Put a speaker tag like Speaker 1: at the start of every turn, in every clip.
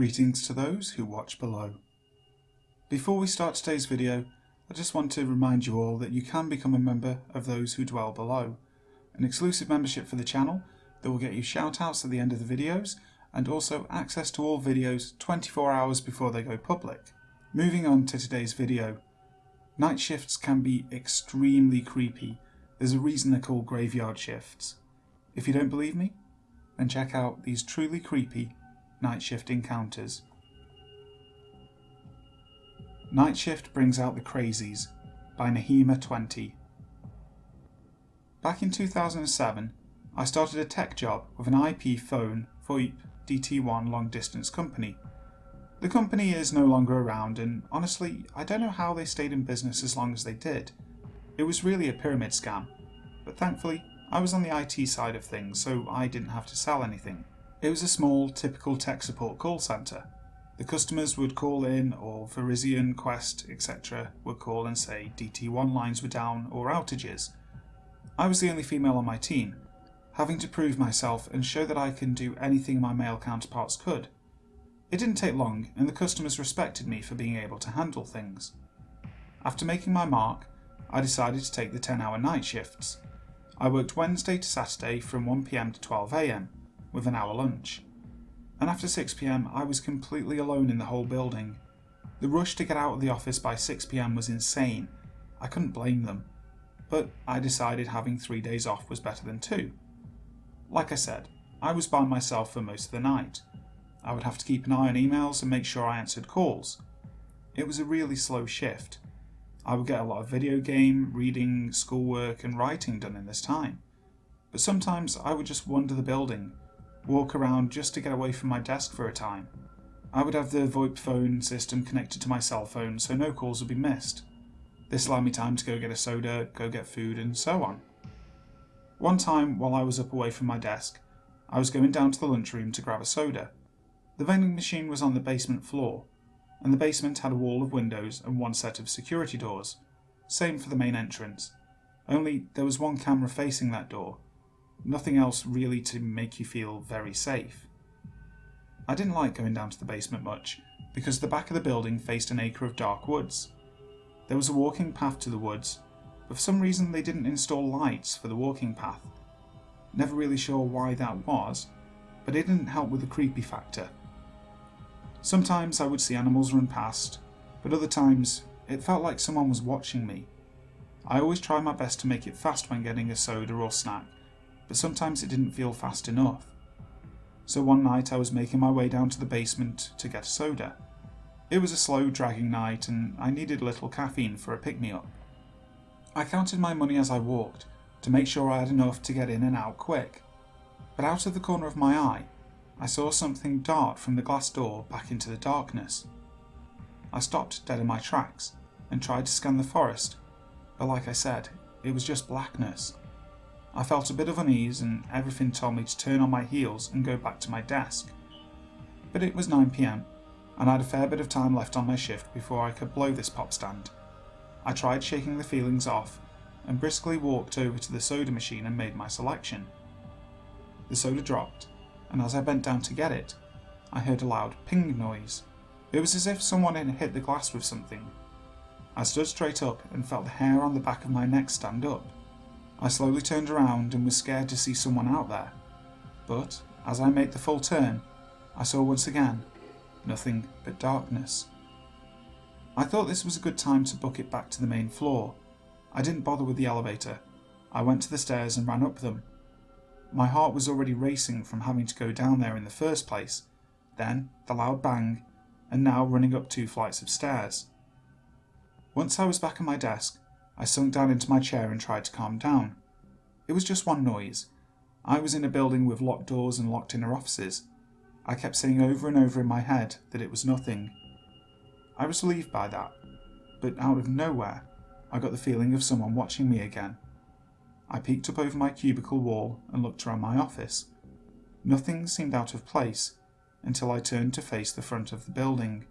Speaker 1: Greetings to those who watch below. Before we start today's video, I just want to remind you all that you can become a member of those who dwell below. An exclusive membership for the channel that will get you shout-outs at the end of the videos and also access to all videos 24 hours before they go public. Moving on to today's video. Night shifts can be extremely creepy. There's a reason they're called graveyard shifts. If you don't believe me, then check out these truly creepy night shift encounters. Night Shift Brings Out the Crazies by Nahima20. Back in 2007, I started a tech job with an IP phone VoIP DT1 long distance company. The company is no longer around, and honestly, I don't know how they stayed in business as long as they did. It was really a pyramid scam, but thankfully I was on the IT side of things, so I didn't have to sell anything. It was a small, typical tech support call centre. The customers would call in, or Verizon, Quest, etc. would call and say DT1 lines were down or outages. I was the only female on my team, having to prove myself and show that I can do anything my male counterparts could. It didn't take long, and the customers respected me for being able to handle things. After making my mark, I decided to take the 10-hour night shifts. I worked Wednesday to Saturday from 1 PM to 12 AM, with an hour lunch. And after 6 PM I was completely alone in the whole building. The rush to get out of the office by 6 PM was insane. I couldn't blame them. But I decided having 3 days off was better than 2. Like I said, I was by myself for most of the night. I would have to keep an eye on emails and make sure I answered calls. It was a really slow shift. I would get a lot of video game, reading, schoolwork and writing done in this time. But sometimes I would just wander the building, walk around just to get away from my desk for a time. I would have the VoIP phone system connected to my cell phone so no calls would be missed. This allowed me time to go get a soda, go get food and so on. One time while I was up away from my desk, I was going down to the lunchroom to grab a soda. The vending machine was on the basement floor, and the basement had a wall of windows and one set of security doors. Same for the main entrance, only there was one camera facing that door. Nothing else really to make you feel very safe. I didn't like going down to the basement much, because the back of the building faced an acre of dark woods. There was a walking path to the woods, but for some reason they didn't install lights for the walking path. Never really sure why that was, but it didn't help with the creepy factor. Sometimes I would see animals run past, but other times it felt like someone was watching me. I always try my best to make it fast when getting a soda or snack, but sometimes it didn't feel fast enough. So one night I was making my way down to the basement to get a soda. It was a slow, dragging night and I needed a little caffeine for a pick-me-up. I counted my money as I walked to make sure I had enough to get in and out quick. But out of the corner of my eye, I saw something dart from the glass door back into the darkness. I stopped dead in my tracks and tried to scan the forest, but like I said, it was just blackness. I felt a bit of unease and everything told me to turn on my heels and go back to my desk. But it was 9 PM and I had a fair bit of time left on my shift before I could blow this pop stand. I tried shaking the feelings off and briskly walked over to the soda machine and made my selection. The soda dropped, and as I bent down to get it, I heard a loud ping noise. It was as if someone had hit the glass with something. I stood straight up and felt the hair on the back of my neck stand up. I slowly turned around and was scared to see someone out there, but as I made the full turn, I saw once again nothing but darkness. I thought this was a good time to book it back to the main floor. I didn't bother with the elevator. I went to the stairs and ran up them. My heart was already racing from having to go down there in the first place, then the loud bang, and now running up 2 flights of stairs. Once I was back at my desk, I sunk down into my chair and tried to calm down. It was just one noise. I was in a building with locked doors and locked inner offices. I kept saying over and over in my head that it was nothing. I was relieved by that, but out of nowhere, I got the feeling of someone watching me again. I peeked up over my cubicle wall and looked around my office. Nothing seemed out of place until I turned to face the front of the building.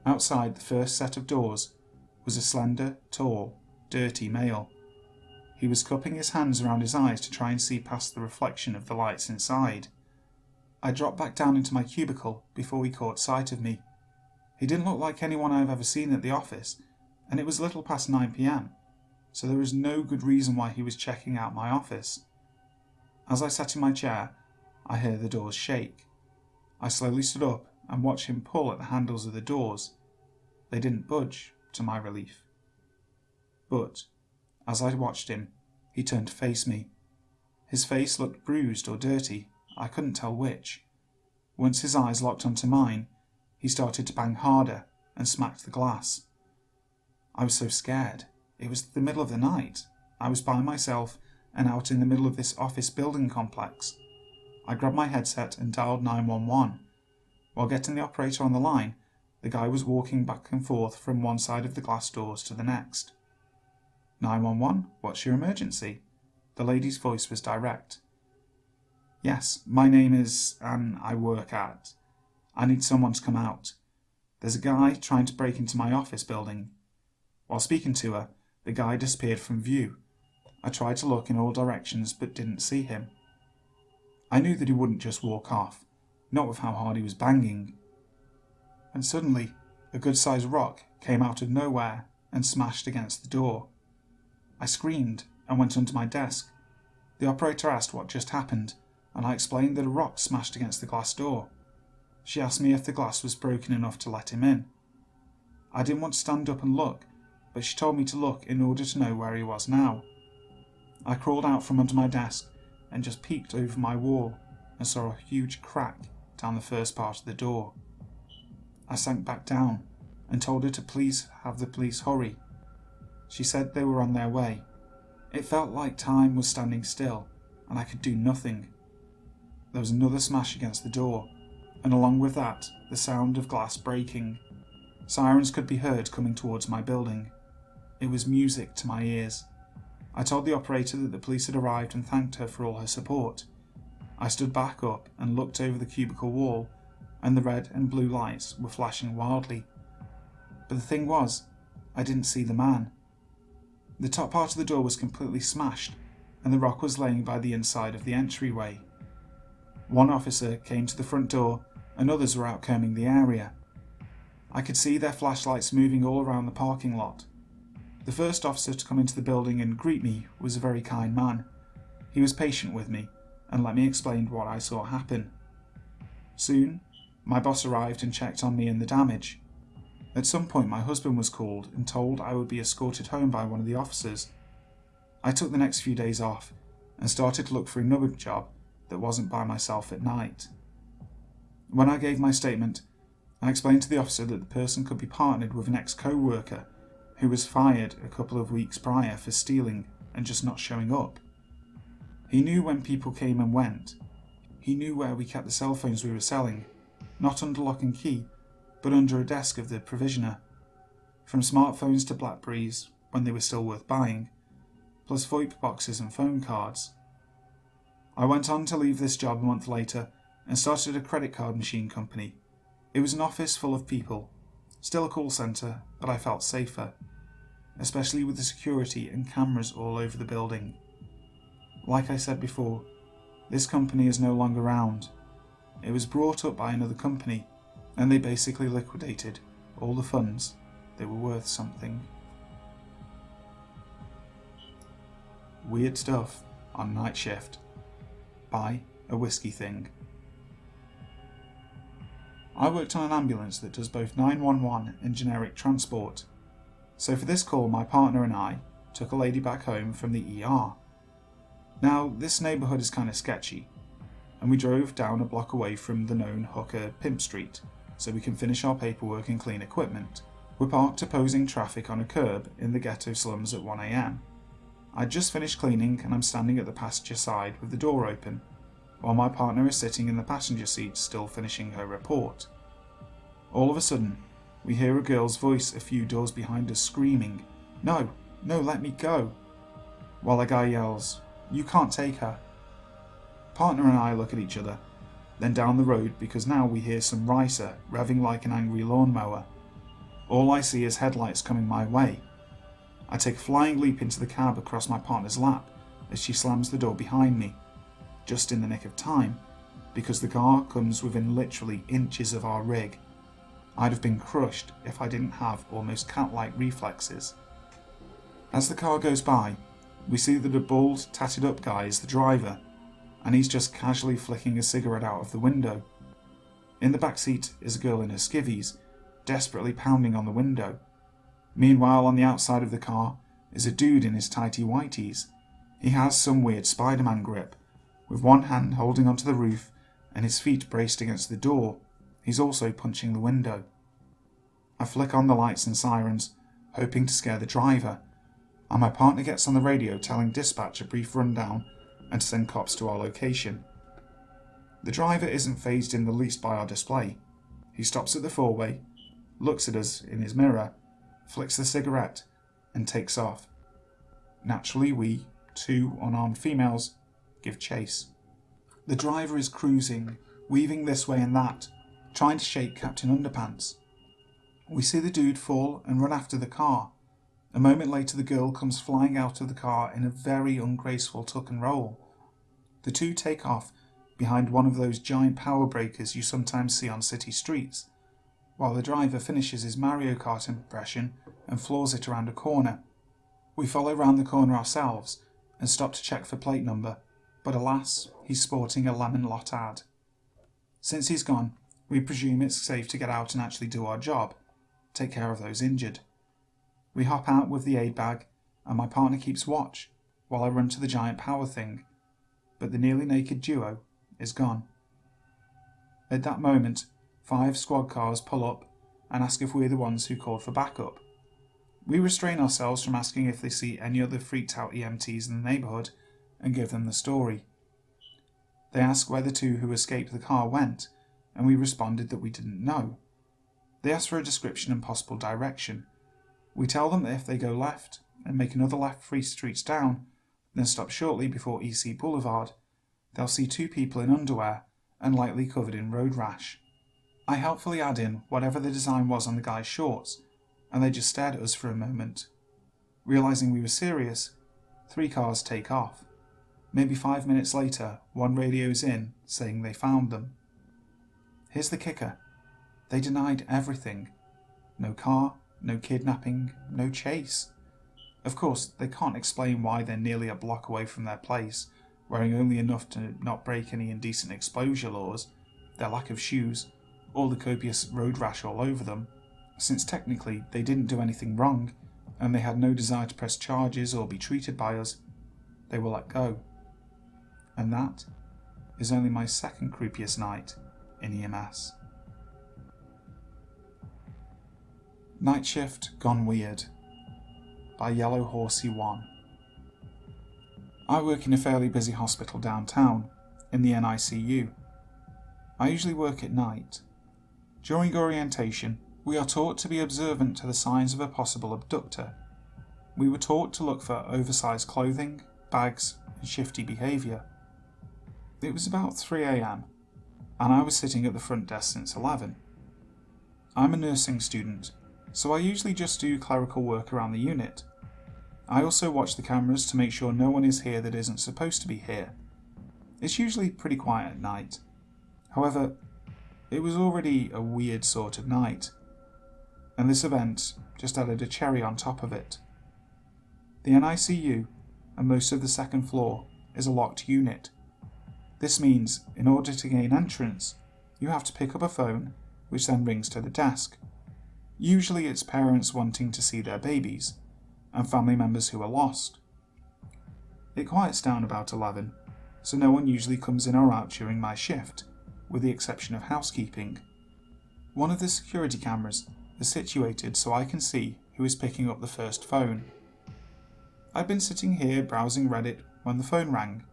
Speaker 1: Outside the first set of doors was a slender, tall, dirty male. He was cupping his hands around his eyes to try and see past the reflection of the lights inside. I dropped back down into my cubicle before he caught sight of me. He didn't look like anyone I've ever seen at the office, and it was little past 9 p.m, so there was no good reason why he was checking out my office. As I sat in my chair, I heard the doors shake. I slowly stood up and watched him pull at the handles of the doors. They didn't budge, to my relief. But, as I watched him, he turned to face me. His face looked bruised or dirty, I couldn't tell which. Once his eyes locked onto mine, he started to bang harder and smacked the glass. I was so scared. It was the middle of the night. I was by myself and out in the middle of this office building complex. I grabbed my headset and dialed 911. While getting the operator on the line, the guy was walking back and forth from one side of the glass doors to the next. 911, what's your emergency? The lady's voice was direct. Yes, my name is Anne. I work at. I need someone to come out. There's a guy trying to break into my office building. While speaking to her, the guy disappeared from view. I tried to look in all directions but didn't see him. I knew that he wouldn't just walk off, not with how hard he was banging. And suddenly, a good-sized rock came out of nowhere and smashed against the door. I screamed and went under my desk. The operator asked what just happened, and I explained that a rock smashed against the glass door. She asked me if the glass was broken enough to let him in. I didn't want to stand up and look, but she told me to look in order to know where he was now. I crawled out from under my desk and just peeked over my wall and saw a huge crack down the first part of the door. I sank back down and told her to please have the police hurry. She said they were on their way. It felt like time was standing still and I could do nothing. There was another smash against the door, and along with that, the sound of glass breaking. Sirens could be heard coming towards my building. It was music to my ears. I told the operator that the police had arrived and thanked her for all her support. I stood back up and looked over the cubicle wall, and the red and blue lights were flashing wildly. But the thing was, I didn't see the man. The top part of the door was completely smashed, and the rock was laying by the inside of the entryway. One officer came to the front door, and others were out combing the area. I could see their flashlights moving all around the parking lot. The first officer to come into the building and greet me was a very kind man. He was patient with me and let me explain what I saw happen. Soon, my boss arrived and checked on me and the damage. At some point my husband was called and told I would be escorted home by one of the officers. I took the next few days off and started to look for another job that wasn't by myself at night. When I gave my statement, I explained to the officer that the person could be partnered with an ex-co-worker who was fired a couple of weeks prior for stealing and just not showing up. He knew when people came and went. He knew where we kept the cell phones we were selling, not under lock and key, but under a desk of the provisioner. From smartphones to Blackberries, when they were still worth buying, plus VoIP boxes and phone cards. I went on to leave this job a month later and started a credit card machine company. It was an office full of people, still a call centre, but I felt safer, especially with the security and cameras all over the building. Like I said before, this company is no longer around. It was brought up by another company, and they basically liquidated all the funds that were worth something. Weird Stuff on Night Shift by AWhiskeyThing. I worked on an ambulance that does both 911 and generic transport, so for this call my partner and I took a lady back home from the ER. Now this neighbourhood is kinda sketchy, and we drove down a block away from the known hooker Pimp Street so we can finish our paperwork and clean equipment. We're parked opposing traffic on a curb in the ghetto slums at 1 AM. I'd just finished cleaning and I'm standing at the passenger side with the door open, while my partner is sitting in the passenger seat still finishing her report. All of a sudden, we hear a girl's voice a few doors behind us screaming, "No, no, let me go," while a guy yells, "You can't take her." Partner and I look at each other, then down the road because now we hear some ricer revving like an angry lawnmower. All I see is headlights coming my way. I take a flying leap into the cab across my partner's lap as she slams the door behind me. Just in the nick of time, because the car comes within literally inches of our rig. I'd have been crushed if I didn't have almost cat-like reflexes. As the car goes by, we see that a bald, tatted up guy is the driver, and he's just casually flicking a cigarette out of the window. In the back seat is a girl in her skivvies, desperately pounding on the window. Meanwhile, on the outside of the car is a dude in his tighty whities. He has some weird Spider-Man grip, with one hand holding onto the roof and his feet braced against the door. He's also punching the window. I flick on the lights and sirens, hoping to scare the driver, and my partner gets on the radio telling dispatch a brief rundown and to send cops to our location. The driver isn't fazed in the least by our display. He stops at the four-way, looks at us in his mirror, flicks the cigarette, and takes off. Naturally, we, two unarmed females, give chase. The driver is cruising, weaving this way and that, trying to shake Captain Underpants. We see the dude fall and run after the car. A moment later, the girl comes flying out of the car in a very ungraceful tuck and roll. The two take off behind one of those giant power breakers you sometimes see on city streets, while the driver finishes his Mario Kart impression and floors it around a corner. We follow round the corner ourselves and stop to check for plate number, but alas, he's sporting a lemon lot ad. Since he's gone, we presume it's safe to get out and actually do our job, take care of those injured. We hop out with the aid bag, and my partner keeps watch while I run to the giant power thing, but the nearly naked duo is gone. At that moment, 5 squad cars pull up and ask if we're the ones who called for backup. We restrain ourselves from asking if they see any other freaked out EMTs in the neighbourhood and give them the story. They ask where the two who escaped the car went, and we responded that we didn't know. They ask for a description and possible direction. We tell them that if they go left and make another left 3 streets down, then stop shortly before EC Boulevard, they'll see 2 people in underwear and lightly covered in road rash. I helpfully add in whatever the design was on the guy's shorts, and they just stared at us for a moment. Realising we were serious, 3 cars take off. Maybe 5 minutes later, one radios in saying they found them. Here's the kicker. They denied everything. No car, no kidnapping, no chase. Of course, they can't explain why they're nearly a block away from their place, wearing only enough to not break any indecent exposure laws, their lack of shoes, or the copious road rash all over them, since technically they didn't do anything wrong, and they had no desire to press charges or be treated by us. They were let go. And that is only my second creepiest night in EMS. Night Shift Gone Weird by Yellow Horsey 1. I work in a fairly busy hospital downtown, in the NICU. I usually work at night. During orientation, we are taught to be observant to the signs of a possible abductor. We were taught to look for oversized clothing, bags, and shifty behaviour. It was about 3 AM, and I was sitting at the front desk since 11. I'm a nursing student, so I usually just do clerical work around the unit. I also watch the cameras to make sure no one is here that isn't supposed to be here. It's usually pretty quiet at night. However, it was already a weird sort of night, and this event just added a cherry on top of it. The NICU and most of the second floor is a locked unit. This means, in order to gain entrance, you have to pick up a phone, which then rings to the desk. Usually it's parents wanting to see their babies, and family members who are lost. It quiets down about 11, so no one usually comes in or out during my shift, with the exception of housekeeping. One of the security cameras is situated so I can see who is picking up the first phone. I'd been sitting here browsing Reddit when the phone rang.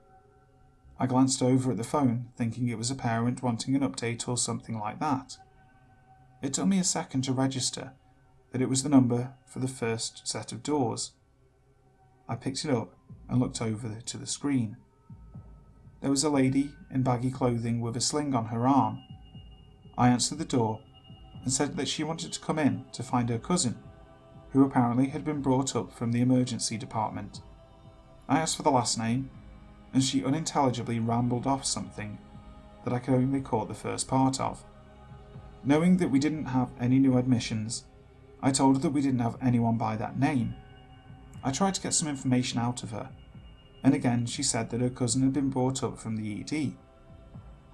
Speaker 1: I glanced over at the phone, thinking it was a parent wanting an update or something like that. It took me a second to register that it was the number for the first set of doors. I picked it up and looked over to the screen. There was a lady in baggy clothing with a sling on her arm. I answered the door and said that she wanted to come in to find her cousin, who apparently had been brought up from the emergency department. I asked for the last name, and she unintelligibly rambled off something that I could only caught the first part of. Knowing that we didn't have any new admissions, I told her that we didn't have anyone by that name. I tried to get some information out of her, and again she said that her cousin had been brought up from the ED.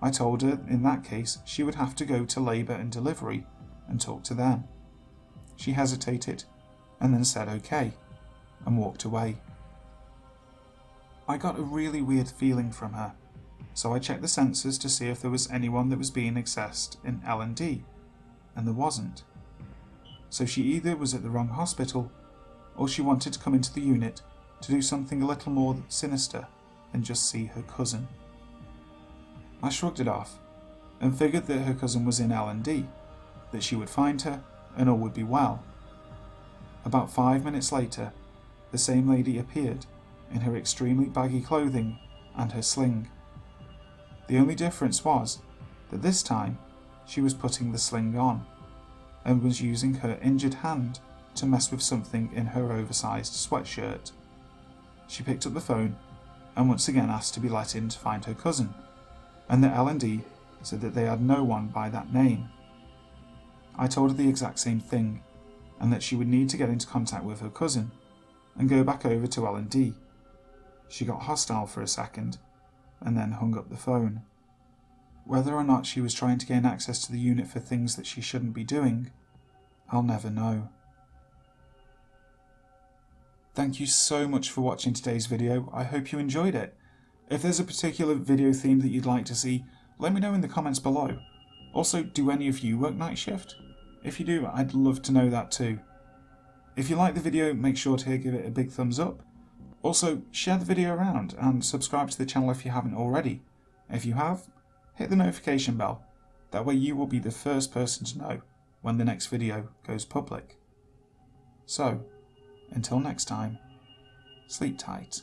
Speaker 1: I told her in that case she would have to go to labour and delivery and talk to them. She hesitated and then said okay and walked away. I got a really weird feeling from her, so I checked the sensors to see if there was anyone that was being accessed in L&D, and there wasn't. So she either was at the wrong hospital, or she wanted to come into the unit to do something a little more sinister than just see her cousin. I shrugged it off and figured that her cousin was in L&D, that she would find her and all would be well. About 5 minutes later, the same lady appeared in her extremely baggy clothing and her sling. The only difference was that this time she was putting the sling on and was using her injured hand to mess with something in her oversized sweatshirt. She picked up the phone and once again asked to be let in to find her cousin, and the L&D said that they had no one by that name. I told her the exact same thing, and that she would need to get into contact with her cousin and go back over to L&D. She got hostile for a second and then hung up the phone. Whether or not she was trying to gain access to the unit for things that she shouldn't be doing, I'll never know. Thank you so much for watching today's video. I hope you enjoyed it. If there's a particular video theme that you'd like to see, let me know in the comments below. Also, do any of you work night shift? If you do, I'd love to know that too. If you like the video, make sure to give it a big thumbs up. Also, share the video around and subscribe to the channel if you haven't already. If you have, hit the notification bell. That way you will be the first person to know when the next video goes public. So, until next time, sleep tight.